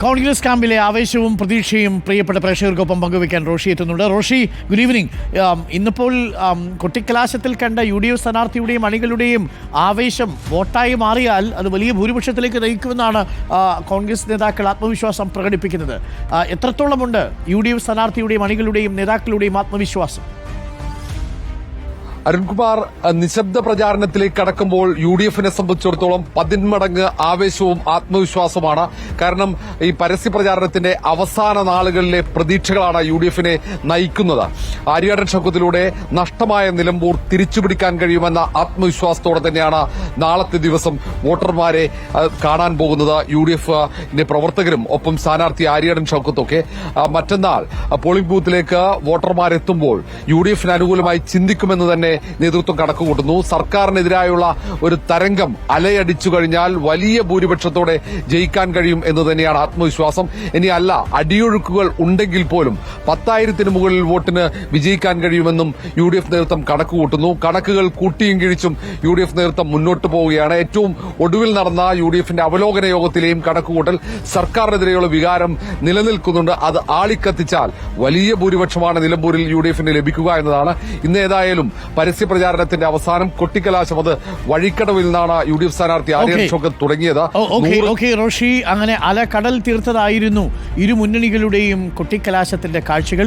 കോൺഗ്രസ് ക്യാമ്പിലെ ആവേശവും പ്രതീക്ഷയും പ്രിയപ്പെട്ട പ്രേക്ഷകർക്കൊപ്പം പങ്കുവയ്ക്കാൻ റോഷി എത്തുന്നുണ്ട്. Roshi, good evening. ഇന്നിപ്പോൾ കൊട്ടിക്കലാശത്തിൽ കണ്ട UDF സ്ഥാനാർത്ഥിയുടെയും അണികളുടെയും ആവേശം വോട്ടായി മാറിയാൽ അത് വലിയ ഭൂരിപക്ഷത്തിലേക്ക് നയിക്കുമെന്നാണ് കോൺഗ്രസ് നേതാക്കൾ ആത്മവിശ്വാസം പ്രകടിപ്പിക്കുന്നത്. എത്രത്തോളമുണ്ട് UDF സ്ഥാനാർത്ഥിയുടെയും അണികളുടെയും നേതാക്കളുടെയും ആത്മവിശ്വാസം? അരുൺകുമാർ, നിശബ്ദ പ്രചാരണത്തിലേക്ക് കടക്കുമ്പോൾ UDF-നെ സംബന്ധിച്ചിടത്തോളം 10 മടങ്ങ് ആവേശവും ആത്മവിശ്വാസവുമാണ്. കാരണം ഈ പരസ്യ പ്രചാരണത്തിന്റെ അവസാന നാളുകളിലെ പ്രതീക്ഷകളാണ് UDF-നെ നയിക്കുന്നത്. ആര്യാടൻ ഷൗക്കത്തിലൂടെ നഷ്ടമായ നിലമ്പൂർ തിരിച്ചുപിടിക്കാൻ കഴിയുമെന്ന ആത്മവിശ്വാസത്തോടെ തന്നെയാണ് നാളത്തെ ദിവസം വോട്ടർമാരെ കാണാൻ പോകുന്നത് UDF-ന്റെ പ്രവർത്തകരും ഒപ്പം സ്ഥാനാർത്ഥി ആര്യാടൻ ഷൗക്കത്തൊക്കെ. മറ്റന്നാൾ പോളിംഗ് ബൂത്തിലേക്ക് വോട്ടർമാരെത്തുമ്പോൾ UDF-ന് അനുകൂലമായി ചിന്തിക്കുമെന്ന് തന്നെ നേതൃത്വം കണക്കുകൂട്ടുന്നു. സർക്കാരിനെതിരായുള്ള ഒരു തരംഗം അലയടിച്ചു കഴിഞ്ഞാൽ വലിയ ഭൂരിപക്ഷത്തോടെ ജയിക്കാൻ കഴിയും എന്ന് തന്നെയാണ് ആത്മവിശ്വാസം. ഇനി അല്ല, അടിയൊഴുക്കുകൾ ഉണ്ടെങ്കിൽ പോലും 10,000-ന് മുകളിൽ വോട്ടിന് വിജയിക്കാൻ കഴിയുമെന്നും UDF നേതൃത്വം കണക്കുകൂട്ടുന്നു. കണക്കുകൾ കൂട്ടിയും കിഴിച്ചും UDF നേതൃത്വം മുന്നോട്ട് പോവുകയാണ്. ഏറ്റവും ഒടുവിൽ നടന്ന UDF-ന്റെ അവലോകന യോഗത്തിലെയും കണക്കുകൂട്ടൽ സർക്കാരിനെതിരെയുള്ള വികാരം നിലനിൽക്കുന്നുണ്ട്. അത് ആളിക്കത്തിച്ചാൽ വലിയ ഭൂരിപക്ഷമാണ് നിലമ്പൂരിൽ UDF-ന് ലഭിക്കുക എന്നതാണ്. ഇന്ന് ഏതായാലും പരസ്യ പ്രചാരണത്തിന്റെ അവസാനം കൊട്ടിക്കലാശം അത് വഴിക്കടവിൽ നിന്നാണ് UDF സ്ഥാനാർത്ഥി ആര്യാടൻ ഷൗക്കത്ത് തുടങ്ങിയത്. റോഷി, അങ്ങനെ അലകടൽ തീർത്തതായിരുന്നു ഇരു മുന്നണികളുടെയും കൊട്ടിക്കലാശത്തിന്റെ കാഴ്ചകൾ.